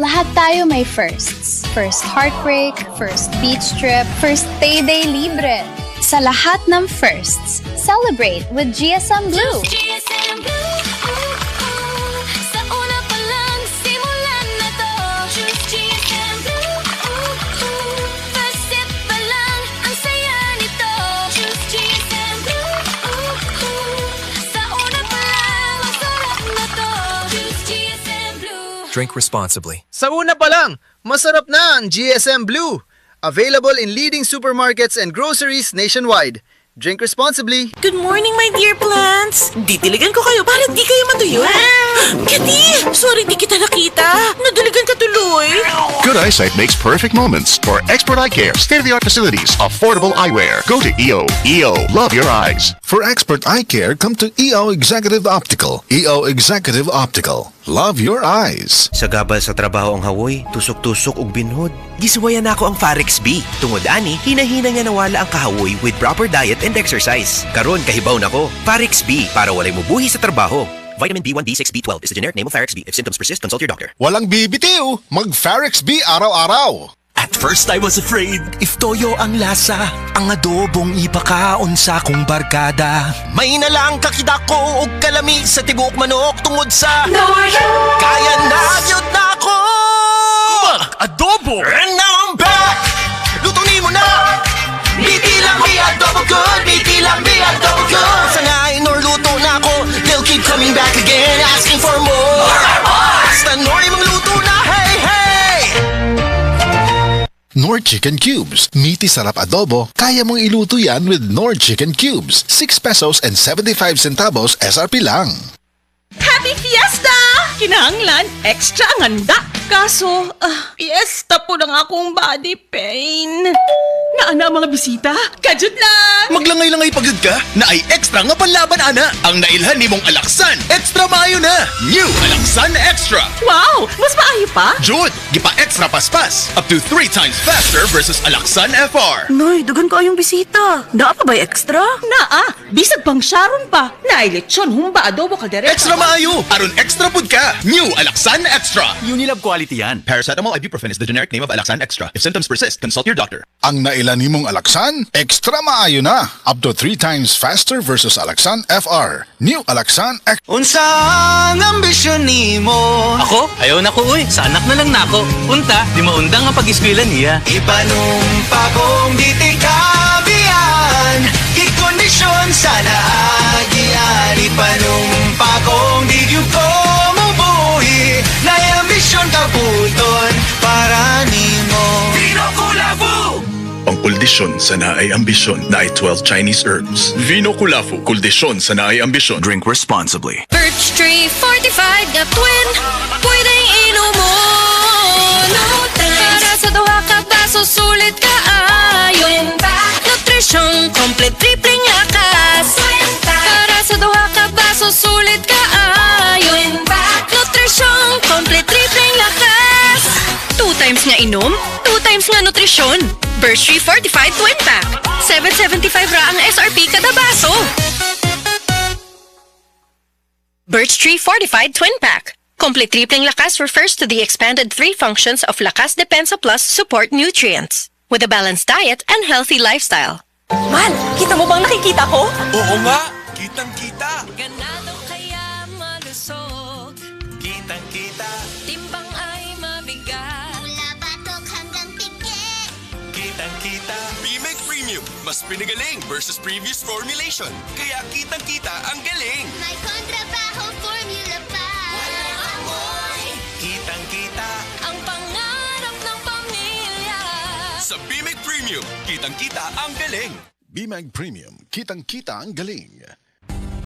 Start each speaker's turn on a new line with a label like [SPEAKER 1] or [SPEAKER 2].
[SPEAKER 1] Lahat tayo may firsts. First heartbreak, first beach trip, first payday libre. Sa lahat ng firsts, celebrate with GSM Blue.
[SPEAKER 2] GSM Blue, sa una pa lang, simulan na to. Choose GSM Blue, first sip pa lang, ang saya nito. Choose GSM Blue, sa una pa lang, ang sarap na to. Choose GSM Blue.
[SPEAKER 3] Drink responsibly.
[SPEAKER 4] Sa una pa lang, masarap na ang GSM Blue. Available in leading supermarkets and groceries nationwide. Drink responsibly.
[SPEAKER 5] Good morning, my dear plants! Didiligan ko kayo para di kayo matuyo. Kitty! Sorry di kita nakita. Nadiligan ka tuloy.
[SPEAKER 6] Good eyesight makes perfect moments. For expert eye care, state-of-the-art facilities, affordable eyewear. Go to EO. EO, love your eyes.
[SPEAKER 7] For expert eye care, come to EO Executive Optical. EO Executive Optical. Love your eyes.
[SPEAKER 8] Sa gabal sa trabaho ang hawoy, tusok-tusok ug binhod. Gisuwayan ako ang Farex B. Tungod ani, hinahina nga nawala ang kahawoy with proper diet and exercise. Karon kahibaw nako. Farex B para walay mubuhi sa trabaho. Vitamin B1, B6, B12 is the generic name of Farex B. If symptoms persist, consult your doctor.
[SPEAKER 7] Walang bibitiw. Mag-Farex B araw-araw.
[SPEAKER 9] At first I was afraid if toyo ang lasa, ang adobong ipakaon sa kong barkada. May nalang kakita ko og kalami sa tibok manok tungod sa Noyo. Kaya na yun na ako mag-adobo. And now I'm back. Luto ni mo na. Biti lang may adobo good. Biti lang may adobo good. Sangayin or luto na ako, they'll keep coming back again asking for more. Basta Nor mong luto na. Hey, hey.
[SPEAKER 7] Nor Chicken Cubes. Meaty sarap adobo. Kaya mong iluto yan with Nor Chicken Cubes. 6 pesos and 75 centavos SRP lang.
[SPEAKER 5] Happy Fiesta! Kinahanglan, extra ang handa. Kaso, fiesta po ng akong body pain. Naana mga bisita? Kajut lang!
[SPEAKER 9] Maglangay-langay pagod ka na ay extra nga panlaban ana. Ang nailhan ni mong Alaksan, extra maayo na. New Alaksan Extra.
[SPEAKER 5] Wow! Mas maayo pa?
[SPEAKER 9] Jude, gipa extra paspas. Up to 3 times faster versus Alaksan FR.
[SPEAKER 5] Noy, dugan ko ayong bisita. Naa pa ba'y extra? Naa! Bisag pang Sharon pa. Nailitsyon, humba adobo kaldereta.
[SPEAKER 9] Extra maayo. Aron extra pud ka. New Alaksan Extra.
[SPEAKER 3] Unilab quality yan.
[SPEAKER 9] Paracetamol ibuprofen is the generic name of Alaksan Extra. If symptoms persist, consult your doctor.
[SPEAKER 7] Ang nailan nimong Alaksan, extra maayo na. Up to 3 times faster versus Alaksan FR. New Alaksan Extra.
[SPEAKER 9] Unsa ang ambisyon nimo?
[SPEAKER 10] Ako? Ayaw na ko uy. Sa anak na lang nako. Unta, di maundang ang pag-eskwela niya.
[SPEAKER 9] Ipanumpa kong di tikabian. Ikondisyon sana agian. Ipanumpa kong di gyud ko mabuhi. Na ambisyon kabuton para nimo. Vino Kulafu!
[SPEAKER 6] Ang kuldisyon sa naay ambisyon na ay 12 Chinese herbs. Vino Kulafu, kuldisyon sa naay ambisyon.
[SPEAKER 3] Drink responsibly.
[SPEAKER 2] Birch Tree Fortified na twin, pwedeng inumun. Para sa duha ka baso, sulit ka ayon. Nutrition, complete tripling lakas. Para sa duha ka baso, sulit ka ayon. Nutrition, complete tripling lakas. 2 times nga inom, 2 times nga nutrisyon. Birch Tree Fortified Twin Pack. 7.75 ra ang SRP kada baso. Birch Tree Fortified Twin Pack. Complete tripling lakas refers to the expanded 3 functions of Lakas Depensa Plus support nutrients with a balanced diet and healthy lifestyle.
[SPEAKER 5] Man, kita mo bang nakikita ko?
[SPEAKER 9] Oo nga, kitang-kita.
[SPEAKER 2] Ganado kaya malusog,
[SPEAKER 9] Kitang-kita,
[SPEAKER 2] timbang ay mabigat. Mula batok hanggang pigi.
[SPEAKER 9] kitang-kita.
[SPEAKER 11] B-Meg Premium, mas pinagaling versus previous formulation. Kaya kitang-kita ang galing.
[SPEAKER 2] May kontrabaho formula pa. Walang amoy.
[SPEAKER 9] Kitang-kita.
[SPEAKER 2] Ang pangarap ng pamilya.
[SPEAKER 11] Sa B-Meg Premium, kitang-kita ang galing.
[SPEAKER 7] B-Mag Premium. Kitang-kita ang galing.